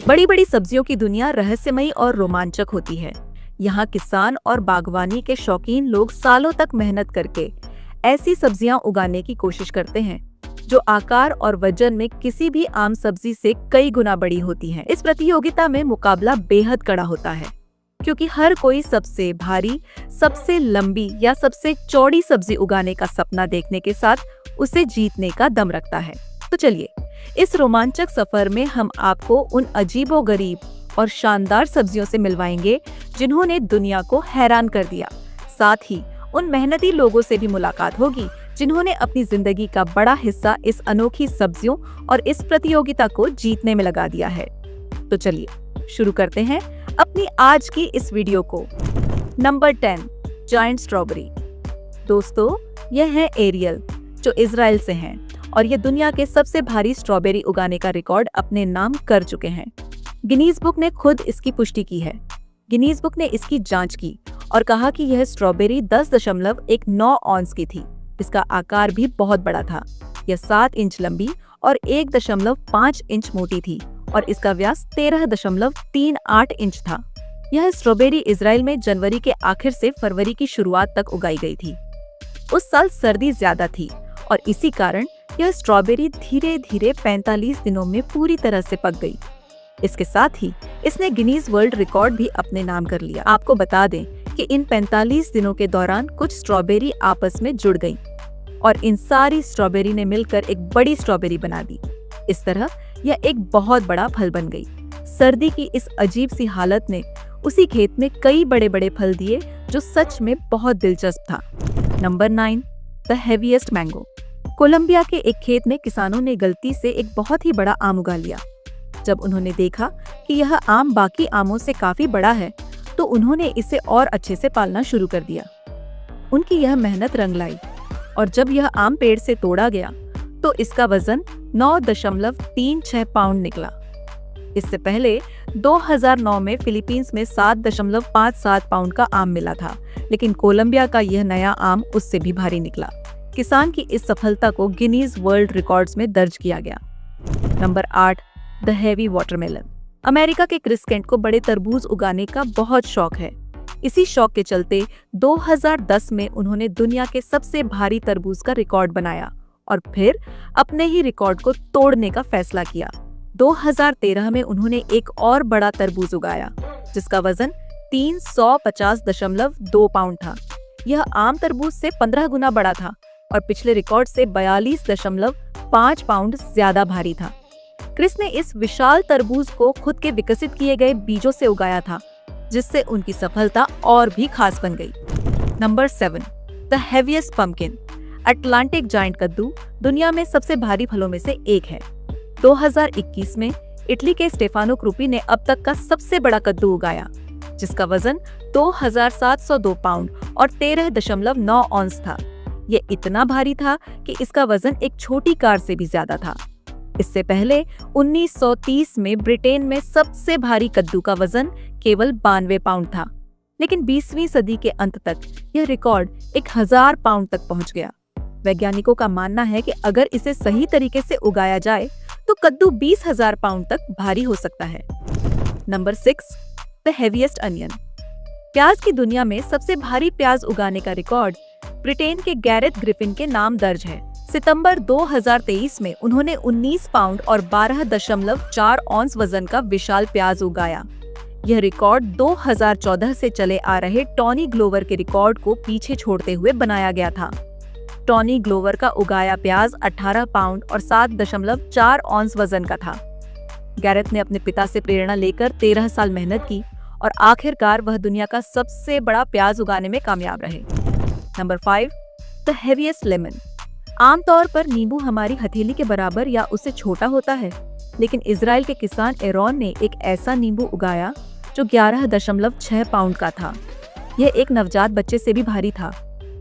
बड़ी बड़ी सब्जियों की दुनिया रहस्यमयी और रोमांचक होती है। यहाँ किसान और बागवानी के शौकीन लोग सालों तक मेहनत करके ऐसी सब्जियां उगाने की कोशिश करते हैं जो आकार और वजन में किसी भी आम सब्जी से कई गुना बड़ी होती हैं। इस प्रतियोगिता में मुकाबला बेहद कड़ा होता है, क्योंकि हर कोई सबसे भारी, सबसे लंबी या सबसे चौड़ी सब्जी उगाने का सपना देखने के साथ उसे जीतने का दम रखता है। तो चलिए, इस रोमांचक सफर में हम आपको उन अजीबोगरीब और शानदार सब्जियों से मिलवाएंगे जिन्होंने दुनिया को हैरान कर दिया। साथ ही उन मेहनती लोगों से भी मुलाकात होगी जिन्होंने अपनी जिंदगी का बड़ा हिस्सा इस अनोखी सब्जियों और इस प्रतियोगिता को जीतने में लगा दिया है। तो चलिए शुरू करते हैं अपनी आज की इस वीडियो को। Number 10, giant strawberry. दोस्तों, यह है एरियल, जो इजराइल से हैं और ये दुनिया के सबसे भारी स्ट्रॉबेरी उगाने का रिकॉर्ड अपने नाम कर चुके हैं। गिनीज बुक ने खुद इसकी पुष्टि की है। गिनीज बुक ने इसकी जांच की और कहा कि यह स्ट्रॉबेरी 10.19 ऑन्स की थी। इसका आकार भी बहुत बड़ा था। यह 7 इंच लंबी और 1.5 इंच मोटी थी और इसका व्यास 13.38 इंच था। यह स्ट्रॉबेरी इजराइल में जनवरी के आखिर से फरवरी की शुरुआत तक उगाई गई थी। उस साल सर्दी ज्यादा थी और इसी कारण यह स्ट्रॉबेरी धीरे धीरे 45 दिनों में पूरी तरह से पक गई। इसके साथ ही इसने गिनीज वर्ल्ड रिकॉर्ड भी अपने नाम कर लिया। आपको बता दें कि इन 45 दिनों के दौरान कुछ स्ट्रॉबेरी आपस में जुड़ गईं और इन सारी स्ट्रॉबेरी ने मिलकर एक बड़ी स्ट्रॉबेरी बना दी। इस तरह यह एक बहुत बड़ा फल बन गई। सर्दी की इस अजीब सी हालत ने उसी खेत में कई बड़े बड़े फल दिए, जो सच में बहुत दिलचस्प था। Number 9, the heaviest mango. Colombia के एक खेत में किसानों ने गलती से एक बहुत ही बड़ा आम उगा लिया। जब उन्होंने देखा कि यह आम बाकी आमों से काफी बड़ा है, तो उन्होंने इसे और अच्छे से पालना शुरू कर दिया। उनकी यह मेहनत रंग लाई और जब यह आम पेड़ से तोड़ा गया तो इसका वजन 9.36 पाउंड निकला। इससे पहले 2009 में फिलीपींस में 7.57 पाउंड का आम मिला था, लेकिन कोलंबिया का यह नया आम उससे भी भारी निकला। किसान की इस सफलता को गिनीज वर्ल्ड रिकॉर्ड्स में दर्ज किया गया। Number 8, the heavy watermelon. America के क्रिस केंट को बड़े तरबूज उगाने का बहुत शौक है। इसी शौक के चलते 2010 में उन्होंने दुनिया के सबसे भारी तरबूज का रिकॉर्ड बनाया और फिर अपने ही रिकॉर्ड को तोड़ने का फैसला किया। 2013 में उन्होंने एक और बड़ा तरबूज उगाया, जिसका वजन 350.2 पाउंड था। यह आम तरबूज से 15 गुना बड़ा था और पिछले रिकॉर्ड से 42.5 पाउंड ज्यादा भारी था। क्रिस ने इस विशाल तरबूज को खुद के विकसित किए गए बीजों से उगाया था, जिससे उनकी सफलता और भी खास बन गई। Number 7, the heaviest pumpkin. Atlantic giant कद्दू दुनिया में सबसे भारी फलों में से एक है। 2021 में इटली के स्टेफानो क्रूपी ने अब तक का सबसे बड़ा कद्दू उगाया, जिसका वजन 2702 पाउंड और 13.9 ऑन्स था। ये इतना भारी था कि इसका वजन एक छोटी कार से भी ज्यादा था। इससे पहले 1930 में ब्रिटेन में सबसे भारी कद्दू का वजन केवल 92 पाउंड था, लेकिन 20वीं सदी के अंत तक यह रिकॉर्ड 1000 पाउंड तक पहुंच गया। वैज्ञानिकों का मानना है कि अगर इसे सही तरीके से उगाया जाए तो कद्दू 20,000 पाउंड तक भारी हो सकता है। Number 6, the heaviest onion. प्याज की दुनिया में सबसे भारी प्याज उगाने का रिकॉर्ड ब्रिटेन के गैरेथ ग्रिफिन के नाम दर्ज है। सितंबर 2023 में उन्होंने 19 पाउंड और 12.4 ऑन्स वजन का विशाल प्याज उगाया। यह रिकॉर्ड 2014 से चले आ रहे टॉनी ग्लोवर के रिकॉर्ड को पीछे छोड़ते हुए बनाया गया था। टॉनी ग्लोवर का उगाया प्याज 18 पाउंड और 7.4 ऑन्स वजन का था। गैरेथ ने अपने पिता से प्रेरणा लेकर 13 साल मेहनत की और आखिरकार वह दुनिया का सबसे बड़ा प्याज उगाने में कामयाब रहे। Number 5, the heaviest lemon. आमतौर पर नींबू हमारी हथेली के बराबर या उससे छोटा होता है, लेकिन इजराइल के किसान एरोन ने एक ऐसा नींबू उगाया जो 11.6 पाउंड का था। यह एक नवजात बच्चे से भी भारी था।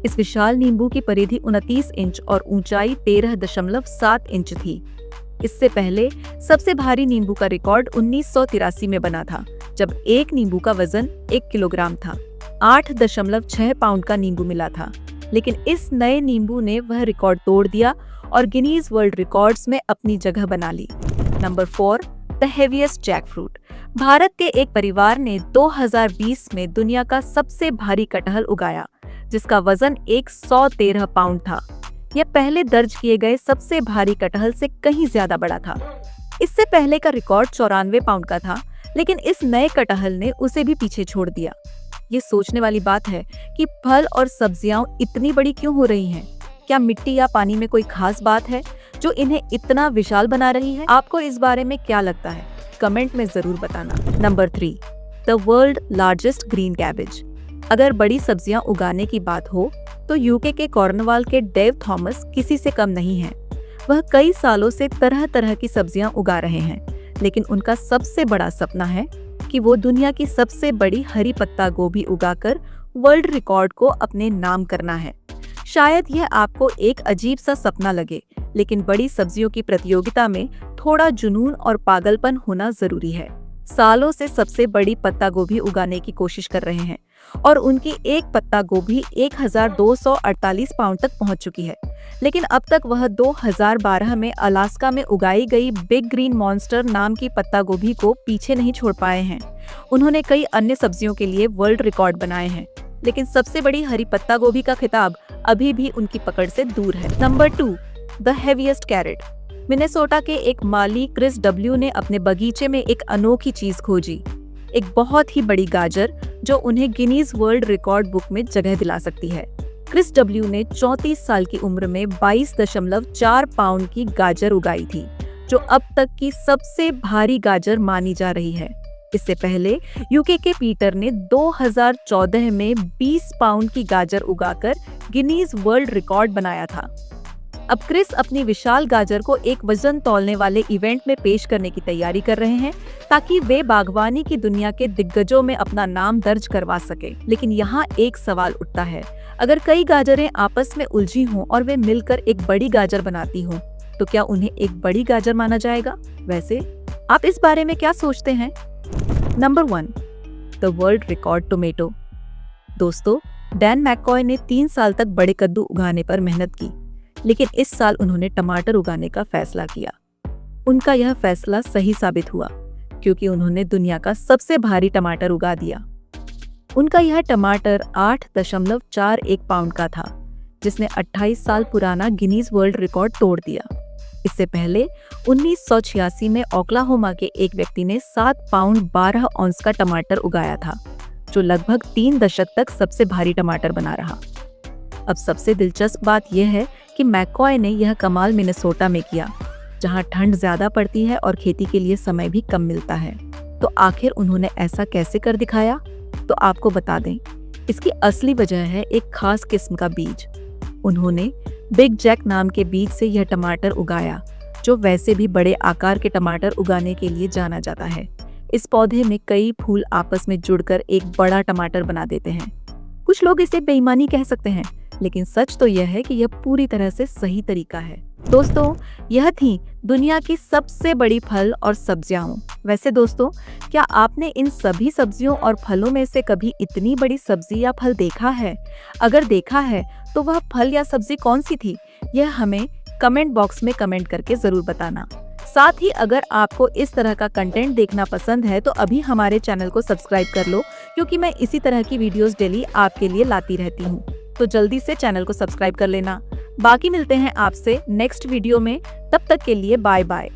इस विशाल नींबू की परिधि 29 इंच और ऊंचाई 13.7 इंच थी। इससे पहले सबसे भारी नींबू का रिकॉर्ड 1983 में बना था, जब एक नींबू का वजन 1 किलोग्राम था। 8.6 पाउंड का नींबू मिला था, लेकिन इस नए नींबू ने वह रिकॉर्ड तोड़ दिया और गिनीज वर्ल्ड रिकॉर्ड्स में अपनी जगह बना ली। Number 4, the heaviest jackfruit. Bharat के एक परिवार ने 2020 में दुनिया का सबसे भारी कटहल उगाया, जिसका वजन 113 पाउंड था। यह पहले दर्ज किए गए सबसे भारी कटहल से कहीं ज्यादा बड़ा था। इससे पहले का रिकॉर्ड 94 पाउंड का था, लेकिन इस नए कटहल ने उसे भी पीछे छोड़ दिया। ये सोचने वाली बात है कि फल और सब्जियां इतनी बड़ी क्यों हो रही हैं? क्या मिट्टी या पानी में कोई खास बात है जो इन्हें इतना विशाल बना रही है? आपको इस बारे में क्या लगता है? कमेंट में जरूर बताना। Number 3, the world largest green cabbage. अगर बड़ी सब्जियां उगाने की बात हो तो यूके के कॉर्नवाल के डेव थॉमस किसी से कम नहीं हैं। वह कई सालों से तरह तरह की सब्जियां उगा रहे हैं, लेकिन उनका सबसे बड़ा सपना है कि वो दुनिया की सबसे बड़ी हरी पत्ता गोभी उगाकर वर्ल्ड रिकॉर्ड को अपने नाम करना है। शायद यह आपको एक अजीब सा सपना लगे, लेकिन बड़ी सब्जियों की प्रतियोगिता में थोड़ा जुनून और पागलपन होना जरूरी है। सालों से सबसे बड़ी पत्ता गोभी उगाने की कोशिश कर रहे हैं और उनकी एक पत्ता गोभी 1248 पाउंड तक पहुंच चुकी है, लेकिन अब तक वह 2012 में अलास्का में उगाई गई बिग ग्रीन मॉन्स्टर नाम की पत्ता गोभी को पीछे नहीं छोड़ पाए हैं। उन्होंने कई अन्य सब्जियों के लिए वर्ल्ड रिकॉर्ड बनाए हैं, लेकिन सबसे बड़ी हरी पत्ता गोभी का खिताब अभी भी उनकी पकड़ से दूर है। Number 2, the heaviest carrot. Minnesota के एक माली क्रिस डब्ल्यू ने अपने बगीचे में एक अनोखी चीज खोजी, एक बहुत ही बड़ी गाजर जो उन्हें गिनीज वर्ल्ड रिकॉर्ड बुक में जगह दिला सकती है। क्रिस डब्ल्यू ने 34 साल की उम्र में 22.4 पाउंड की गाजर उगाई थी, जो अब तक की सबसे भारी गाजर मानी जा रही है। इससे पहले यूके के पीटर ने 2014 में 20 पाउंड की गाजर उगाकर गिनीज वर्ल्ड रिकॉर्ड बनाया था। अब क्रिस अपनी विशाल गाजर को एक वजन तौलने वाले इवेंट में पेश करने की तैयारी कर रहे हैं, ताकि वे बागवानी की दुनिया के दिग्गजों में अपना नाम दर्ज करवा सके। लेकिन यहाँ एक सवाल उठता है, अगर कई गाजरें आपस में उलझी हों और वे मिलकर एक बड़ी गाजर बनाती हों, तो क्या उन्हें एक बड़ी गाजर माना जाएगा? वैसे आप इस बारे में क्या सोचते हैं? Number 1, the world record tomato. दोस्तों, डैन मैककॉय ने 3 साल तक बड़े कद्दू उगाने पर मेहनत की, लेकिन इस साल उन्होंने टमाटर उगाने का फैसला किया। उनका यह फैसला सही साबित हुआ, क्योंकि उन्होंने दुनिया का सबसे भारी टमाटर उगा दिया। उनका यह टमाटर 8.41 पाउंड का था, जिसने 28 साल पुराना गिनीज वर्ल्ड रिकॉर्ड तोड़ दिया। इससे पहले 1986 में ओक्लाहोमा के एक व्यक्ति ने 7 पाउंड 12 औंस का टमाटर उगाया था, जो लगभग 3 दशक तक सबसे भारी टमाटर बना रहा। अब सबसे दिलचस्प बात यह है कि मैककॉय ने यह कमाल मिनेसोटा में किया, जहां ठंड ज्यादा पड़ती है और खेती के लिए समय भी कम मिलता है। तो आखिर उन्होंने ऐसा कैसे कर दिखाया? तो आपको बता दें, इसकी असली वजह है एक खास किस्म का बीज। उन्होंने बिग जैक नाम के बीज से यह टमाटर उगाया, जो वैसे भी बड़े आकार के टमाटर उगाने के लिए जाना जाता है। इस पौधे में कई फूल आपस में जुड़कर एक बड़ा टमाटर बना देते हैं। कुछ लोग इसे बेईमानी कह सकते हैं, लेकिन सच तो यह है कि यह पूरी तरह से सही तरीका है। दोस्तों, यह थी दुनिया की सबसे बड़ी फल और सब्जियां। वैसे दोस्तों, क्या आपने इन सभी सब्जियों और फलों में से कभी इतनी बड़ी सब्जी या फल देखा है? अगर देखा है तो वह फल या सब्जी कौन सी थी? यह हमें कमेंट बॉक्स में कमेंट करके जरूर बताना। साथ ही अगर आपको इस तरह का कंटेंट देखना पसंद है तो अभी हमारे चैनल को सब्सक्राइब कर लो, क्योंकि मैं इसी तरह की वीडियोस डेली आपके लिए लाती रहती हूँ। तो जल्दी से चैनल को सब्सक्राइब कर लेना। बाकी मिलते हैं आपसे नेक्स्ट वीडियो में, तब तक के लिए बाय बाय।